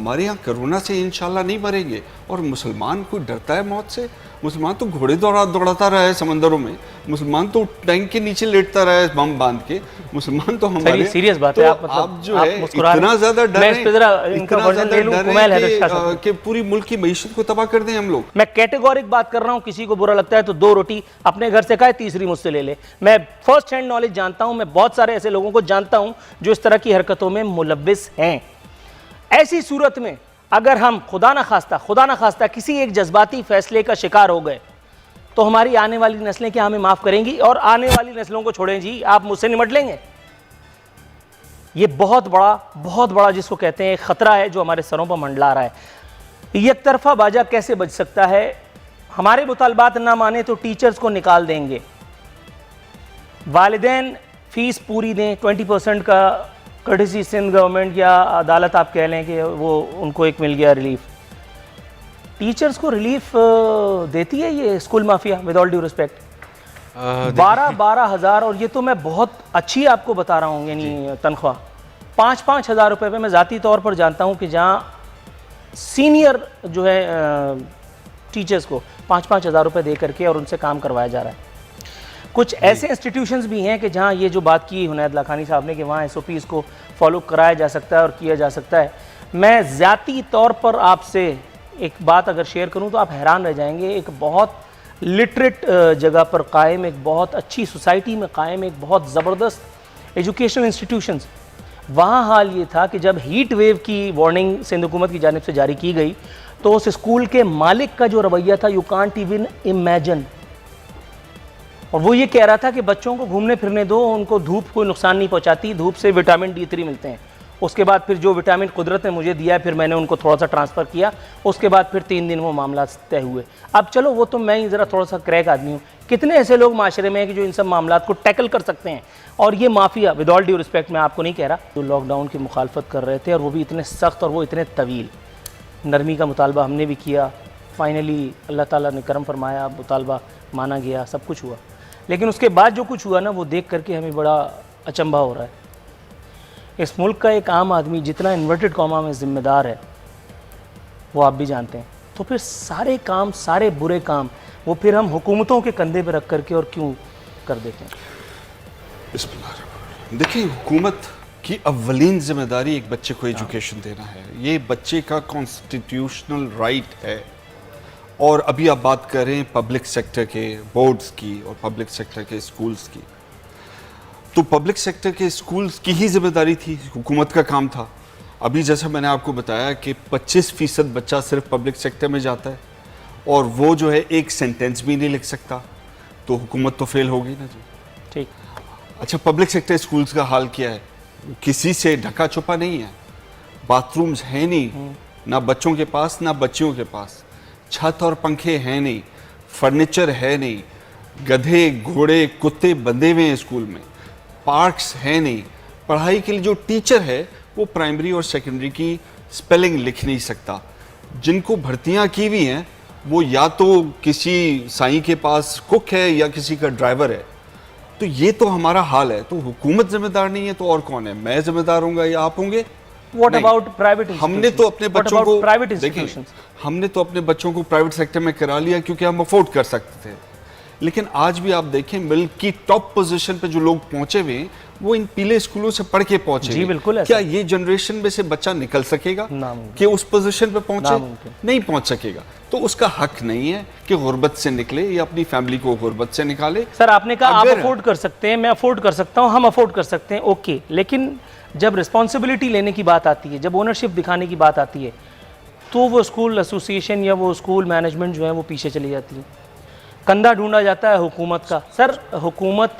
हमारे यहाँ कोरोना से इंशाल्लाह नहीं मरेंगे। और मुसलमान कोई डरता है मौत से? मुसलमान तो घोड़े दौड़ाता रहा है समंदरों में, मुसलमान तो टैंक के नीचे लेटता रहा है बम बांध के, मुसलमान तो हमारे सीरियस बात है। आप जो है इतना ज्यादा डर है कि पूरी मुल्क की मईशत को तबाह कर दें हम लोग। मैं कैटेगोरिक बात कर रहा हूं, किसी को बुरा लगता है तो 2 रोटी अपने घर से खाए, तीसरी मुझसे ले ले। मैं फर्स्ट हैंड नॉलेज जानता हूं, मैं बहुत सारे ऐसे लोगों को जानता हूं जो इस तरह की हरकतों में मुलव्विस हैं। ऐसी सूरत में अगर हम खुदा ना खास्ता किसी एक जज्बाती फैसले का शिकार हो गए तो हमारी आने वाली नस्लें क्या हमें माफ करेंगी? और आने वाली नस्लों को छोड़ें जी, आप मुझसे निमट लेंगे? ये बहुत बड़ा जिसको कहते हैं खतरा है जो हमारे सरों पर मंडला रहा है। एक तरफा बाजा कैसे बच सकता है? हमारे मुतालबात ना माने तो टीचर्स को निकाल देंगे, वालिदैन फीस पूरी दें, 20% का कर्टेसी सिंध गवर्नमेंट या अदालत आप कह लें कि वो उनको एक मिल गया रिलीफ। टीचर्स को रिलीफ देती है ये school mafia, with all due respect. 12 हज़ार, और ये तो मैं बहुत अच्छी आपको बता रहा हूँ, यानी तनख्वाह 5-5 हज़ार रुपये पे मैं ज़ाती तौर पर जानता हूँ कि जहाँ सीनियर जो है टीचर्स को 5-5 हज़ार रुपये दे करके और उनसे काम करवाया जा रहा है। कुछ ऐसे इंस्टीट्यूशंस भी हैं कि जहां ये जो बात की हुनैद लाखानी साहब ने कि वहां SOPs को फॉलो कराया जा सकता है और किया जा सकता है। मैं ज़ाती तौर पर आपसे एक बात अगर शेयर करूं तो आप हैरान रह जाएंगे। एक बहुत लिटरेट जगह पर कायम, एक बहुत अच्छी सोसाइटी में कायम, एक बहुत ज़बरदस्त एजुकेशनल इंस्टीट्यूशंस, वहाँ हाल ये था कि जब हीट वेव की वार्निंग सिंध हुकूमत की जानिब से जारी की गई तो उस स्कूल के मालिक का जो रवैया था, यू कांट इवन इमेजिन। और वो ये कह रहा था कि बच्चों को घूमने फिरने दो, उनको धूप कोई नुकसान नहीं पहुंचाती, धूप से विटामिन D3 मिलते हैं। उसके बाद फिर जो विटामिन कुदरत ने मुझे दिया है फिर मैंने उनको थोड़ा सा ट्रांसफ़र किया, उसके बाद फिर 3 दिन वो मामला तय हुए। अब चलो वो तो मैं ही ज़रा थोड़ा सा क्रैक आदमी हूँ, कितने ऐसे लोग माशरे में हैं कि जो इन सब मामला को टैकल कर सकते हैं। और ये mafia, with all due respect, मैं आपको नहीं कह रहा, जो लॉकडाउन की मुखालफत कर रहे थे और वो भी इतने सख्त और वो इतने तवील, नरमी का मुतालबा हमने भी किया, फाइनली अल्लाह ताला ने करम फरमाया, मुतालबा माना गया, सब कुछ हुआ। लेकिन उसके बाद जो कुछ हुआ ना, वो देख करके हमें बड़ा अचंभा हो रहा है। इस मुल्क का एक आम आदमी जितना इन्वर्टेड कॉमा में ज़िम्मेदार है वो आप भी जानते हैं, तो फिर सारे काम, सारे बुरे काम वो फिर हम हुकूमतों के कंधे पर रख करके और क्यों कर देते हैं? देखिए, हुकूमत की अव्वलीन जिम्मेदारी एक बच्चे को एजुकेशन देना है। ये बच्चे का कॉन्स्टिट्यूशनल राइट है। और अभी आप बात करें पब्लिक सेक्टर के बोर्ड्स की और पब्लिक सेक्टर के स्कूल्स की, तो पब्लिक सेक्टर के स्कूल्स की ही जिम्मेदारी थी, हुकूमत का काम था। अभी जैसा मैंने आपको बताया कि 25% बच्चा सिर्फ पब्लिक सेक्टर में जाता है और वो जो है एक सेंटेंस भी नहीं लिख सकता, तो हुकूमत तो फेल होगी ना जी। ठीक। अच्छा, पब्लिक सेक्टर स्कूल्स का हाल क्या है? किसी से ढका छुपा नहीं है, बाथरूम्स हैं नहीं, ना बच्चों के पास ना बच्चियों के पास, छत और पंखे हैं नहीं, फर्नीचर है नहीं, गधे घोड़े कुत्ते बंधे हुए हैं स्कूल में, पार्क्स है नहीं, पढ़ाई के लिए जो टीचर है वो प्राइमरी और सेकेंडरी की स्पेलिंग लिख नहीं सकता, जिनको भर्तियां की हुई हैं वो या तो किसी साईं के पास कुक है या किसी का ड्राइवर है। तो ये तो हमारा हाल है। तो हुकूमत जिम्मेदार नहीं है तो और कौन है? मैं जिम्मेदार होऊंगा या आप होंगे? What about private institutions? हमने तो अपने बच्चों को private institutions? हमने तो अपने बच्चों को प्राइवेट सेक्टर में करा लिया क्योंकि हम अफोर्ड कर सकते थे। लेकिन आज भी आप देखें, मिल्क की टॉप पोजीशन पे जो लोग पहुंचे हुए हैं वो इन पीले स्कूलों से पढ़ के पहुंचे। जी बिल्कुल। क्या ये जनरेशन में से बच्चा निकल सकेगा कि उस पोजीशन पे पहुंचे? नहीं पहुंच सकेगा। तो उसका हक नहीं है कि गुर्बत से निकले या अपनी फैमिली को गुर्बत से निकाले। सर, आपने कहा आप अफोर्ड कर सकते हैं, मैं अफोर्ड कर सकता हूँ, हम अफोर्ड कर सकते हैं, ओके। लेकिन जब रिस्पॉन्सिबिलिटी लेने की बात आती है, जब ओनरशिप दिखाने की बात आती है, तो वो स्कूल एसोसिएशन या वो स्कूल मैनेजमेंट जो है वो पीछे चली जाती है, कंधा ढूंढा जाता है हुकूमत का। सर, हुकूमत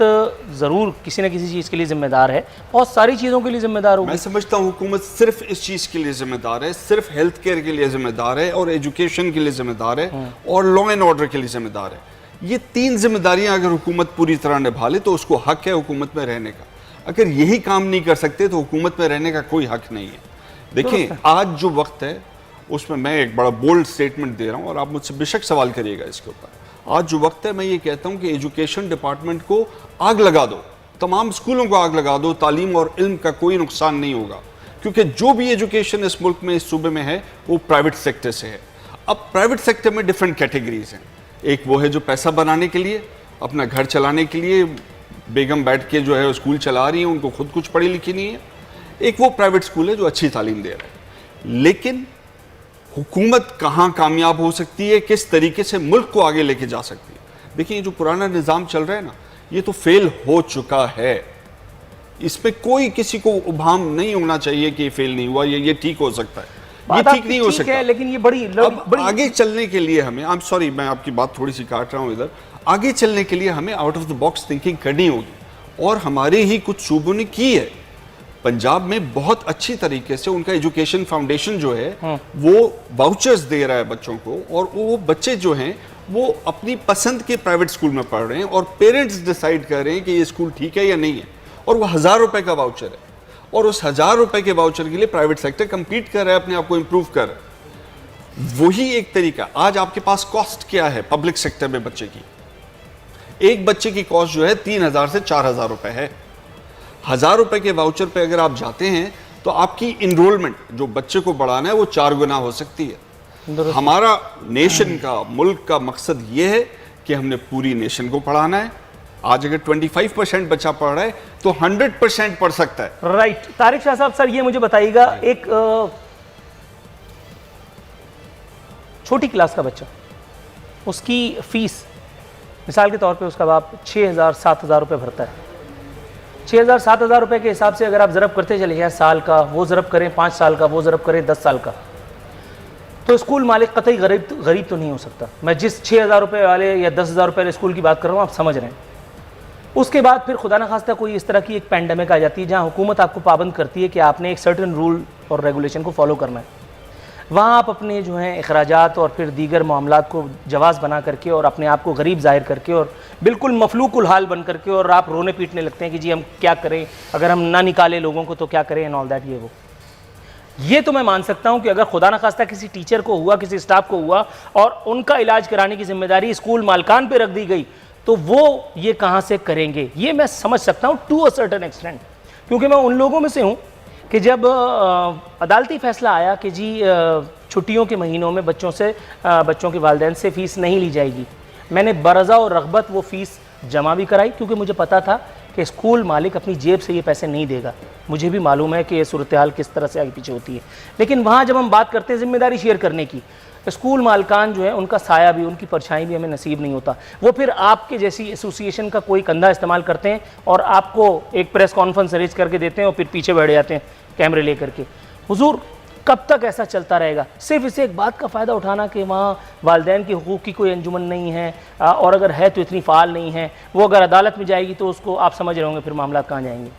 ज़रूर किसी न किसी चीज़ के लिए ज़िम्मेदार है, बहुत सारी चीज़ों के लिए ज़िम्मेदार होगी। मैं समझता हूँ हुकूमत सिर्फ इस चीज़ के लिए ज़िम्मेदार है, सिर्फ हेल्थ केयर के लिए ज़िम्मेदार है और एजुकेशन के लिए ज़िम्मेदार है और लॉ एंड ऑर्डर के लिए ज़िम्मेदार है। ये 3 जिम्मेदारियाँ अगर हुकूमत पूरी तरह निभा ले तो उसको हक है हुकूमत में रहने का। अगर यही काम नहीं कर सकते तो हुकूमत में रहने का कोई हक नहीं है। देखिए, आज जो वक्त है उसमें मैं एक बड़ा बोल्ड स्टेटमेंट दे रहा हूँ और आप मुझसे बेशक सवाल करिएगा इसके ऊपर। आज जो वक्त है, मैं ये कहता हूँ कि एजुकेशन डिपार्टमेंट को आग लगा दो, तमाम स्कूलों को आग लगा दो, तालीम और इल्म का कोई नुकसान नहीं होगा। क्योंकि जो भी एजुकेशन इस मुल्क में, इस सूबे में है, वो प्राइवेट सेक्टर से है। अब प्राइवेट सेक्टर में डिफरेंट कैटेगरीज हैं। एक वो है जो पैसा बनाने के लिए, अपना घर चलाने के लिए, बेगम बैठ के जो है स्कूल चला रही है, उनको खुद कुछ पढ़ी लिखी नहीं है। एक वो प्राइवेट स्कूल है जो अच्छी तालीम दे रहा है। लेकिन हुकूमत कहाँ कामयाब हो सकती है, किस तरीके से मुल्क को आगे लेके जा सकती है? देखिए, ये जो पुराना निज़ाम चल रहा है ना, ये तो फेल हो चुका है। इसमें कोई किसी को उभाम नहीं होना चाहिए कि ये फेल नहीं हुआ, ये ठीक हो सकता है, ये बात ठीक नहीं हो सकता। लेकिन ये बड़ी आगे चलने के लिए हमें, आई एम सॉरी मैं आपकी बात थोड़ी सी काट रहा हूँ इधर, आगे चलने के लिए हमें out of the box thinking करनी होगी, और हमारे ही कुछ सूबों ने की है। पंजाब में बहुत अच्छी तरीके से उनका एजुकेशन फाउंडेशन जो है वो वाउचर्स दे रहा है बच्चों को, और वो बच्चे जो हैं वो अपनी पसंद के प्राइवेट स्कूल में पढ़ रहे हैं, और पेरेंट्स डिसाइड कर रहे हैं कि ये स्कूल ठीक है या नहीं है, और वो 1000 रुपए का वाउचर है, और उस 1000 रुपए के वाउचर के लिए प्राइवेट सेक्टर compete कर रहा है, अपने आप को इंप्रूव कर रहा है। वही एक तरीका। आज आपके पास कॉस्ट क्या है पब्लिक सेक्टर में बच्चे की? एक बच्चे की कॉस्ट जो है 3000 से 4000 रुपए है। 1000 रुपए के वाउचर पे अगर आप जाते हैं तो आपकी इनरोलमेंट जो बच्चे को बढ़ाना है वो 4 गुना हो सकती है। हमारा नेशन का, मुल्क का मकसद ये है कि हमने पूरी नेशन को पढ़ाना है। आज अगर 25% बच्चा पढ़ रहा है तो 100% पढ़ सकता है। राइट। तारिक शाह साहब, सर ये मुझे बताइएगा, एक छोटी क्लास का बच्चा, उसकी फीस मिसाल के तौर पे उसका बाप 6000-7000 रुपये भरता है। 6000-7000 रुपये के हिसाब से अगर आप ज़रब करते चले जाए साल का, वो ज़रब करें 5 साल का, वो ज़रब करें 10 साल का, तो स्कूल मालिक कतई गरीब तो नहीं हो सकता। मैं जिस 6000 रुपये वाले या 10,000 रुपये वाले स्कूल की बात कर रहा हूँ, आप समझ रहे हैं। उसके बाद फिर खुदा न खास्ता कोई इस तरह की एक पैंडमिक आ जाती है जहाँ हुकूमत आपको पाबंद करती है कि आपने एक सर्टेन रूल और रेगुलेशन को फॉलो करना है। वहाँ आप अपने जो हैं अखराजात और फिर दीगर मामलात को जवाज़ बना करके और अपने आप को गरीब ज़ाहिर करके और बिल्कुल मफलूकुल हाल बन करके और आप रोने पीटने लगते हैं कि जी हम क्या करें, अगर हम ना निकालें लोगों को तो क्या करें, एंड ऑल दैट। ये तो मैं मान सकता हूँ कि अगर खुदा न खास्ता किसी टीचर को हुआ, किसी स्टाफ को हुआ और उनका इलाज कराने की जिम्मेदारी स्कूल मालकान पे रख दी गई, तो वो ये कहाँ से करेंगे, ये मैं समझ सकता हूँ टू अ सर्टेन एक्सटेंट। क्योंकि मैं उन लोगों में से हूँ कि जब अदालती फैसला आया कि जी छुट्टियों के महीनों में बच्चों के वालिदैन से फ़ीस नहीं ली जाएगी, मैंने बरज़ा और रग़बत वो फ़ीस जमा भी कराई, क्योंकि मुझे पता था कि स्कूल मालिक अपनी जेब से ये पैसे नहीं देगा। मुझे भी मालूम है कि ये सूरत हाल किस तरह से आगे पीछे होती है। लेकिन वहाँ जब हम बात करते हैं ज़िम्मेदारी शेयर करने की, स्कूल मालकान जो है उनका साया भी, उनकी परछाई भी हमें नसीब नहीं होता। वो फिर आपके जैसी एसोसिएशन का कोई कंधा इस्तेमाल करते हैं और आपको एक प्रेस कॉन्फ्रेंस अरेंज करके देते हैं और फिर पीछे बैठ जाते हैं कैमरे लेकर के। हुजूर, कब तक ऐसा चलता रहेगा? सिर्फ इसे एक बात का फ़ायदा उठाना कि वहाँ वालिदैन की हुकूक की कोई अंजुमन नहीं है, और अगर है तो इतनी फ़ाल नहीं है, वो अगर अदालत में जाएगी तो उसको आप समझ रहे होंगे फिर मामला कहाँ जाएंगे।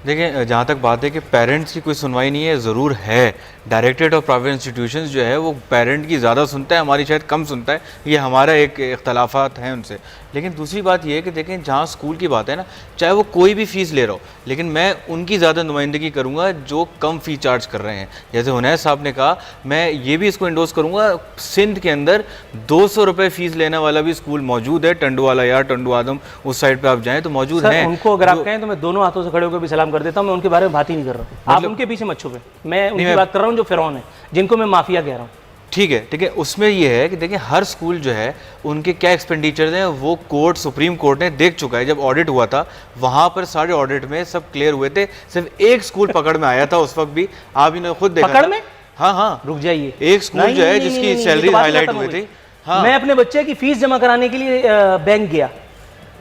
देखिए, जहाँ तक बात है कि पेरेंट्स की कोई सुनवाई नहीं है, ज़रूर है। डायरेक्टरेट ऑफ प्राइवेट इंस्टीट्यूशंस जो है वो पेरेंट की ज़्यादा सुनता है, हमारी शायद कम सुनता है, ये हमारा एक इख्तलाफात हैं उनसे। लेकिन दूसरी बात ये है कि देखें, जहाँ स्कूल की बात है ना, चाहे वो कोई भी फ़ीस ले रहा हो, लेकिन मैं उनकी ज़्यादा नुमाइंदगी करूँगा जो कम फ़ी चार्ज कर रहे हैं। जैसे हुनैस साहब ने कहा, मैं ये भी इसको इंडोर्स करूँगा, सिंध के अंदर 200 रुपये फ़ीस लेने वाला भी स्कूल मौजूद है, टंडुवाला या टंडू आदम, उस साइड पर आप जाएँ तो मौजूद है। उनको अगर आप कहें तो मैं दोनों हाथों से खड़े होकर भी सलाम कर देता हूँ। मैं उनके बारे में बात ही नहीं कर रहा हूँ, आप उनके पीछे मत छुपे। मैं उनकी बात कर रहा हूँ जो फिरौन है, जिनको मैं माफिया कह रहा हूँ। ठीक है। उसमें ये है कि देखिए, हर स्कूल जो है उनके क्या एक्सपेंडिचर हैं वो कोर्ट, सुप्रीम कोर्ट ने देख चुका है। जब ऑडिट हुआ था वहाँ पर सारे ऑडिट में सब क्लियर हुए थे, सिर्फ एक स्कूल पकड़ में आया था उस वक्त भी, आप इन्हें खुद देखा पकड़ में? हाँ, रुक जाइए। एक स्कूल जो है जिसकी सैलरी हाईलाइट हुई थी। हाँ, मैं अपने बच्चे की फीस जमा कराने के लिए बैंक गया।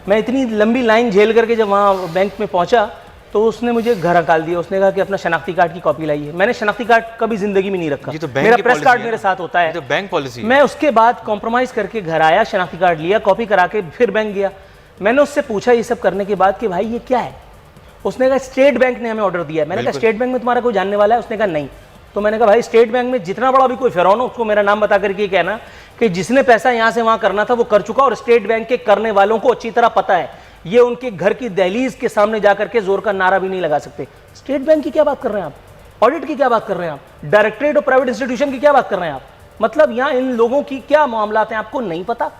मैं इतनी लंबी लाइन झेल करके जब वहाँ बैंक में पहुँचा तो उसने मुझे घर निकाल दिया। उसने कहा कि अपना शनाख्ती कार्ड की कॉपी लाइए। मैंने शनाख्ती कार्ड कभी जिंदगी में नहीं रखा, मेरा प्रेस कार्ड मेरे साथ होता है, तो बैंक पॉलिसी। मैं उसके बाद कॉम्प्रोमाइज करके घर आया, शनाख्ती कार्ड लिया, कॉपी करा के फिर बैंक गया। मैंने उससे पूछा ये सब करने के बाद कि भाई ये क्या है? उसने कहा स्टेट बैंक ने हमें ऑर्डर दिया है। मैंने कहा स्टेट बैंक में तुम्हारा कोई जानने वाला है? उसने कहा नहीं। तो मैंने कहा भाई स्टेट बैंक में जितना बड़ा भी कोई फिरौन हो उसको मेरा नाम बता करके कहना कि जिसने पैसा यहाँ से वहाँ करना था वो कर चुका, और स्टेट बैंक के करने वालों को अच्छी तरह पता है। ये उनके घर की दहलीज के सामने जाकर के जोर का नारा भी नहीं लगा सकते। स्टेट बैंक की क्या बात कर रहे हैं आप? ऑडिट की क्या बात कर रहे हैं आप? डायरेक्टरेट ऑफ प्राइवेट इंस्टीट्यूशन की क्या बात कर रहे हैं आप? मतलब यहाँ इन लोगों की क्या मामलात हैं, आपको नहीं पता?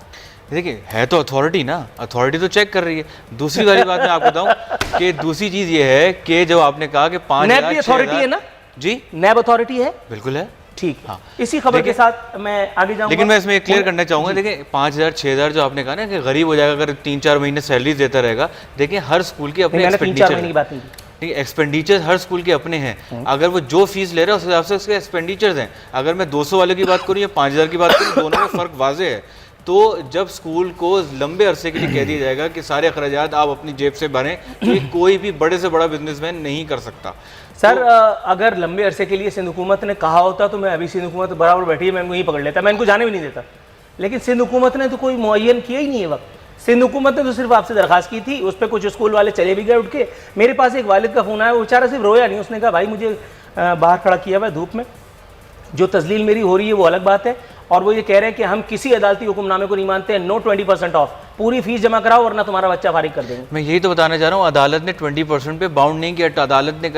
देखिए, है तो अथॉरिटी ना, अथॉरिटी तो चेक कर रही है। दूसरी वाली बात मैं आपको बताऊं कि दूसरी चीज़ ये है कि जब आपने कहा कि 5,000 अथॉरिटी है ना, जी नैब अथॉरिटी है? बिल्कुल है। ठीक, हाँ। इसी खबर के साथ मैं आगे जाऊंगा। लेकिन मैं इसमें एक क्लियर करना चाहूँगा, देखिए 5,000 6,000 जो आपने कहा ना कि गरीब हो जाएगा अगर 3-4 महीने सैलरी देता रहेगा, देखिए हर स्कूल के अपने मैंने 3-4 महीने की एक्सपेंडिचर, बात नहीं की। ठीक है, एक्सपेंडिचर हर स्कूल के अपने हैं। अगर वो जो फीस ले रहा है उस हिसाब से उसके एक्सपेंडिचर्स हैं। अगर मैं 200 वाले की बात करूँ या 5,000 की बात करूँ, दोनों में फ़र्क वाजे है। तो जब स्कूल को लंबे अरसे के लिए कह दिया जाएगा कि सारे अखराजात आप अपनी जेब से भरें, तो ये कोई भी बड़े से बड़ा बिजनेसमैन नहीं कर सकता। सर अगर लंबे अरसे के लिए सिंध हुकूमत ने कहा होता तो मैं अभी सिंध हुकूमत बराबर बैठी है, मैं इनको यहीं पकड़ लेता, मैं इनको जाने भी नहीं देता। लेकिन सिंध हुकूमत ने तो कोई मुअय्यन किया ही नहीं है वक्त। सिंध हुकूमत ने तो सिर्फ आपसे दरखास्त की थी, उस पर कुछ स्कूल वाले चले भी गए उठ के। मेरे पास एक वालिद का फ़ोन आया, वो बेचारा सिर्फ रोया नहीं, उसने कहा भाई मुझे बाहर खड़ा किया हुआ है धूप में, जो तजलील मेरी हो रही है वो अलग बात है, और वो ये कह रहे हैं कि हम किसी अदालती हुक्मनामे को नहीं मानते हैं, नो 20% ऑफ, पूरी फीस जमा कराओ वरना तुम्हारा बच्चा फारिग कर देंगे। मैं यही तो बताना चाह रहा हूँ, अदालत ने 20% पे बाउंड नहीं किया। अदालत ने कहा